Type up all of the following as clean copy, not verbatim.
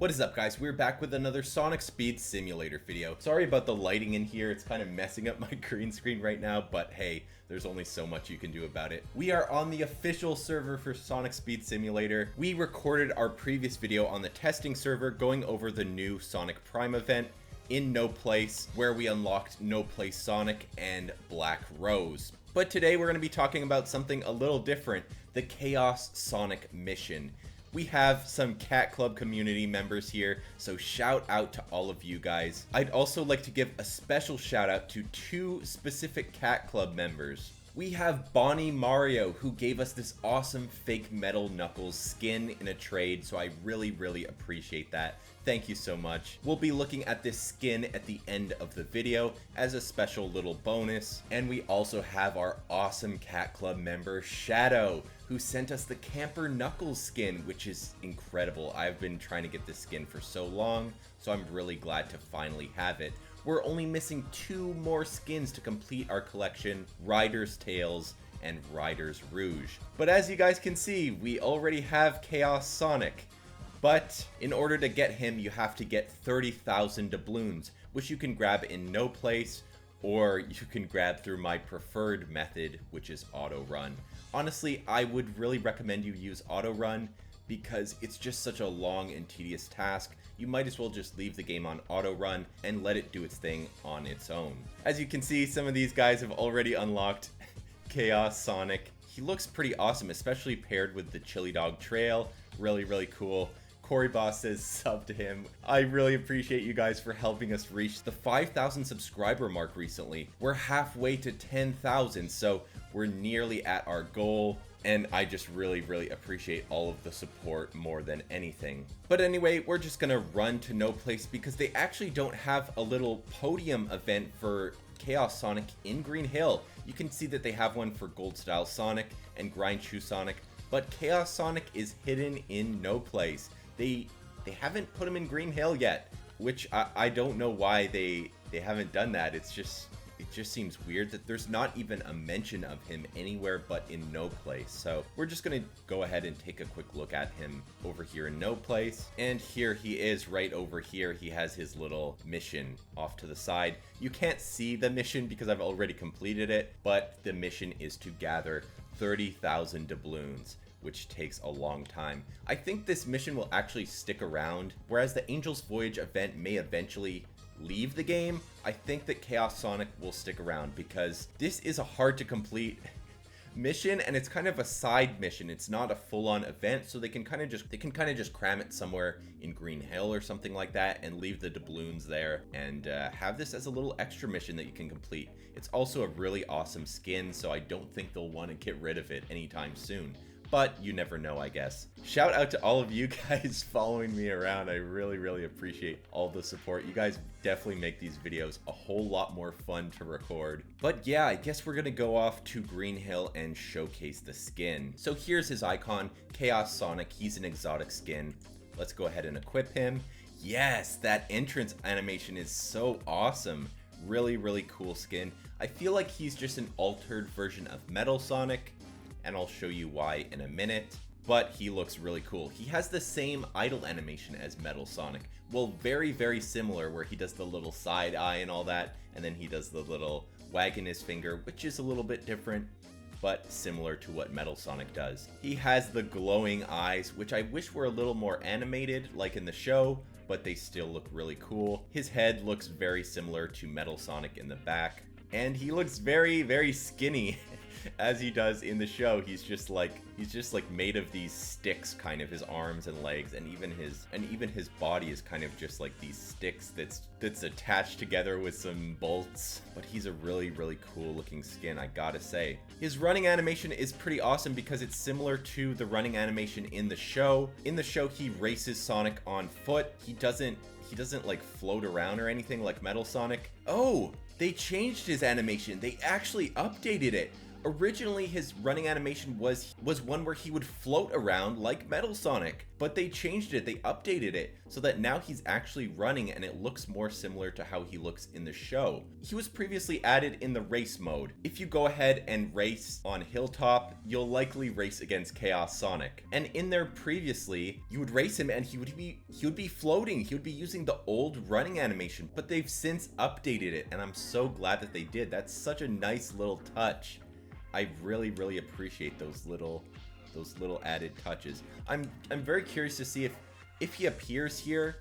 What is up, guys? We're back with another Sonic Speed Simulator video. Sorry about the lighting in here, it's kind of messing up my green screen right now, but hey, there's only so much you can do about it. We are on the official server for Sonic Speed Simulator. We recorded our previous video on the testing server going over the new Sonic Prime event in No Place, where we unlocked No Place Sonic and Black Rose. But today we're going to be talking about something a little different, the Chaos Sonic mission. We have some Cat Club community members here, so shout out to all of you guys. I'd also like to give a special shout out to two specific Cat Club members. We have Bonnie Mario, who gave us this awesome fake Metal Knuckles skin in a trade, so I really appreciate that. Thank you so much. We'll be looking at this skin at the end of the video as a special little bonus. And we also have our awesome Cat Club member, Shadow, who sent us the Camper Knuckles skin, which is incredible. I've been trying to get this skin for so long, so I'm really glad to finally have it. We're only missing two more skins to complete our collection, Rider's Tails and Rider's Rouge. But as you guys can see, we already have Chaos Sonic. But in order to get him, you have to get 30,000 doubloons, which you can grab in No Place, or you can grab through my preferred method, which is auto run. Honestly, I would really recommend you use auto run because it's just such a long and tedious task. You might as well just leave the game on auto run and let it do its thing on its own. As you can see, some of these guys have already unlocked Chaos Sonic. He looks pretty awesome, especially paired with the Chili Dog Trail. Really cool. Corey Boss says sub to him. I really appreciate you guys for helping us reach the 5,000 subscriber mark recently. We're halfway to 10,000, so we're nearly at our goal. And I just really appreciate all of the support more than anything. But anyway, we're just gonna run to No Place because they actually don't have a little podium event for Chaos Sonic in Green Hill. You can see that they have one for Gold Style Sonic and Grind Shoe Sonic, but Chaos Sonic is hidden in No Place. They haven't put him in Green Hill yet, which I don't know why they haven't done that. It just seems weird that there's not even a mention of him anywhere but in No Place. So we're just gonna go ahead and take a quick look at him over here in No Place. And here he is right over here. He has his little mission off to the side. You can't see the mission because I've already completed it, but the mission is to gather 30,000 doubloons, which takes a long time. I think this mission will actually stick around, whereas the Angel's Voyage event may eventually leave the game. I think that Chaos Sonic will stick around because this is a hard to complete mission and it's kind of a side mission. It's not a full-on event, so they can kind of just cram it somewhere in Green Hill or something like that and leave the doubloons there and have this as a little extra mission that you can complete. It's also a really awesome skin, so I don't think they'll want to get rid of it anytime soon. But you never know, I guess. Shout out to all of you guys following me around. I really appreciate all the support. You guys definitely make these videos a whole lot more fun to record. But yeah, I guess we're gonna go off to Green Hill and showcase the skin. So here's his icon, Chaos Sonic. He's an exotic skin. Let's go ahead and equip him. Yes, that entrance animation is so awesome. Really cool skin. I feel like he's just an altered version of Metal Sonic, and I'll show you why in a minute, but he looks really cool. He has the same idle animation as Metal Sonic. Well, very similar, where he does the little side eye and all that, and then he does the little wag in his finger, which is a little bit different, but similar to what Metal Sonic does. He has the glowing eyes, which I wish were a little more animated, like in the show, but they still look really cool. His head looks very similar to Metal Sonic in the back, and he looks very skinny. As he does in the show. He's just like made of these sticks, kind of, his arms and legs, and even his body is kind of just like these sticks that's attached together with some bolts. But he's a really cool looking skin, I gotta say. His running animation is pretty awesome because it's similar to the running animation in the show. In the show, he races Sonic on foot. He doesn't like float around or anything like Metal Sonic. Oh, they changed his animation. They actually updated it. Originally, his running animation was one where he would float around like Metal Sonic, but they changed it, they updated it, so that now he's actually running and it looks more similar to how he looks in the show. He was previously added in the race mode. If you go ahead and race on Hilltop, you'll likely race against Chaos Sonic. And in there previously, you would race him and he would be floating, he would be using the old running animation, but they've since updated it, and I'm so glad that they did. That's such a nice little touch. I really appreciate those little added touches. I'm very curious to see if he appears here.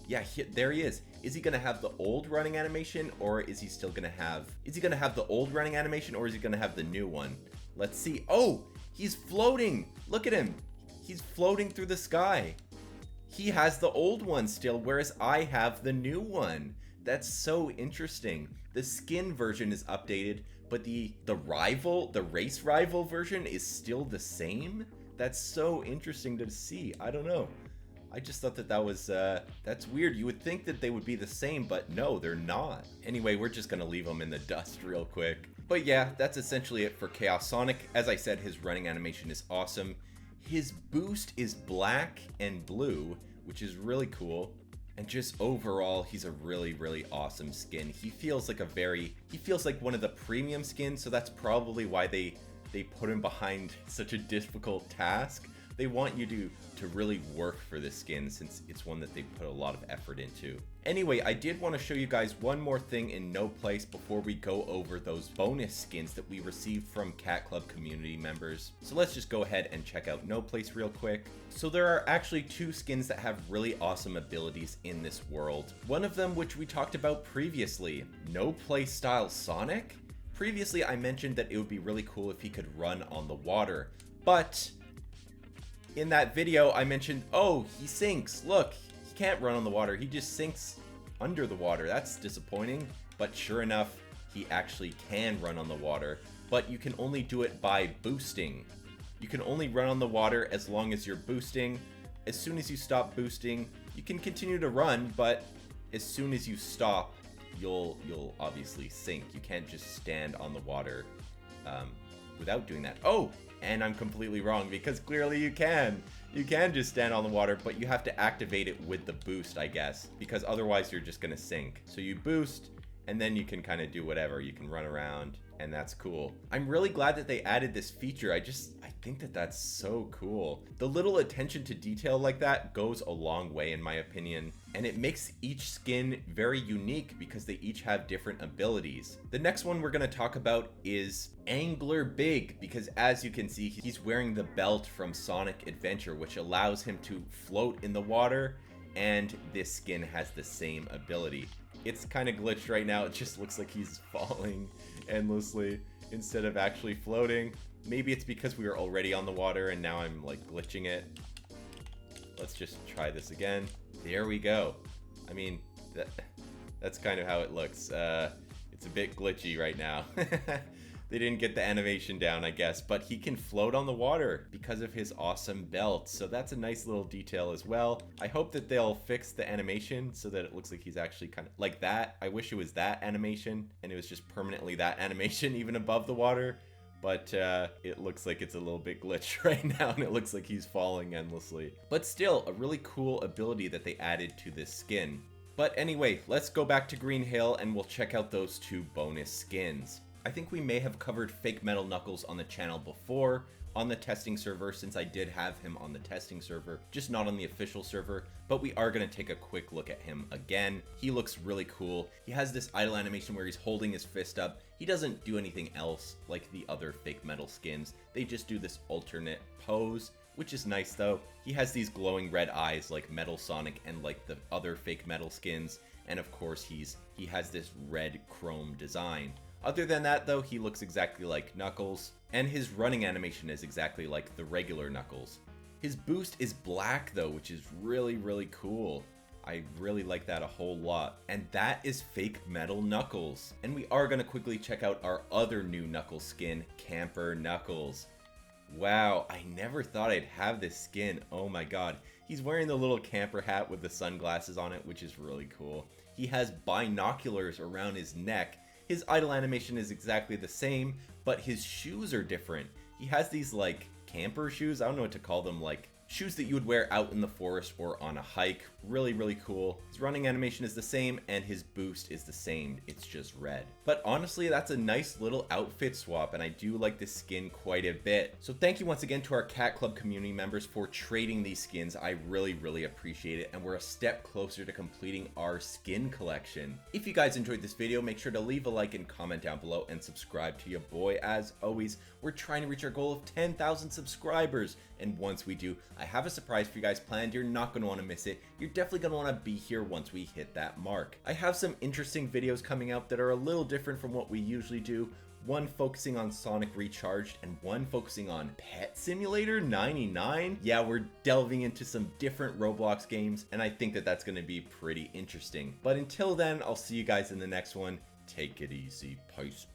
Yeah, there he is. Is he gonna have the old running animation, or is he still gonna have? Is he gonna have the old running animation, or is he gonna have the new one? Let's see. Oh, he's floating. Look at him. He's floating through the sky. He has the old one still, whereas I have the new one. That's so interesting. The skin version is updated, but the race rival version is still the same? That's so interesting to see. I don't know. I just thought that was, that's weird. You would think that they would be the same, but no, they're not. Anyway, we're just gonna leave them in the dust real quick. But yeah, that's essentially it for Chaos Sonic. As I said, his running animation is awesome. His boost is black and blue, which is really cool. And just overall, he's a really awesome skin. He feels like one of the premium skins, so that's probably why they put him behind such a difficult task. They want you to really work for this skin, since it's one that they put a lot of effort into. Anyway, I did want to show you guys one more thing in No Place before we go over those bonus skins that we received from Cat Club community members. So let's just go ahead and check out No Place real quick. So there are actually two skins that have really awesome abilities in this world. One of them, which we talked about previously, No Place style Sonic. Previously, I mentioned that it would be really cool if he could run on the water, but in that video, I mentioned, oh, he sinks. Look, he can't run on the water. He just sinks under the water. That's disappointing. But sure enough, he actually can run on the water. But you can only do it by boosting. You can only run on the water as long as you're boosting. As soon as you stop boosting, you can continue to run, but as soon as you stop, you'll obviously sink. You can't just stand on the water without doing that. Oh! And I'm completely wrong, because clearly you can. You can just stand on the water, but you have to activate it with the boost, I guess, because otherwise you're just gonna sink. So you boost, and then you can kind of do whatever. You can run around, and that's cool. I'm really glad that they added this feature. I think that that's so cool. The little attention to detail like that goes a long way, in my opinion, and it makes each skin very unique because they each have different abilities. The next one we're going to talk about is Angler Big, because as you can see, he's wearing the belt from Sonic Adventure, which allows him to float in the water, and this skin has the same ability. It's kind of glitched right now. It just looks like he's falling endlessly instead of actually floating. Maybe it's because we were already on the water and now I'm like glitching it. Let's just try this again. There we go. I mean, that's kind of how it looks. It's a bit glitchy right now. They didn't get the animation down, I guess, but he can float on the water because of his awesome belt. So that's a nice little detail as well. I hope that they'll fix the animation so that it looks like he's actually kind of like that. I wish it was that animation and it was just permanently that animation even above the water. But it looks like it's a little bit glitched right now, and it looks like he's falling endlessly. But still, a really cool ability that they added to this skin. But anyway, let's go back to Green Hill and we'll check out those two bonus skins. I think we may have covered Fake Metal Knuckles on the channel before, on the testing server, since I did have him on the testing server, just not on the official server, but we are going to take a quick look at him again. He looks really cool. He has this idle animation where he's holding his fist up. He doesn't do anything else like the other Fake Metal skins. They just do this alternate pose, which is nice though. He has these glowing red eyes like Metal Sonic and like the other Fake Metal skins, and of course he has this red chrome design. Other than that though, he looks exactly like Knuckles, and his running animation is exactly like the regular Knuckles. His boost is black though, which is really cool. I really like that a whole lot. And that is Fake Metal Knuckles. And we are going to quickly check out our other new Knuckles skin, Camper Knuckles. Wow, I never thought I'd have this skin. Oh my god. He's wearing the little camper hat with the sunglasses on it, which is really cool. He has binoculars around his neck, His idle animation is exactly the same, but his shoes are different. He has these like camper shoes, I don't know what to call them, like shoes that you would wear out in the forest or on a hike. Really cool. His running animation is the same and his boost is the same, it's just red. But honestly, that's a nice little outfit swap and I do like this skin quite a bit. So thank you once again to our Cat Club community members for trading these skins. I really appreciate it, and we're a step closer to completing our skin collection. If you guys enjoyed this video, make sure to leave a like and comment down below and subscribe to your boy. As always, we're trying to reach our goal of 10,000 subscribers, and once we do, I have a surprise for you guys planned. You're not going to want to miss it. You're definitely going to want to be here once we hit that mark. I have some interesting videos coming out that are a little different from what we usually do. One focusing on Sonic Recharged and one focusing on Pet Simulator 99. Yeah, we're delving into some different Roblox games, and I think that that's going to be pretty interesting. But until then, I'll see you guys in the next one. Take it easy. Peace.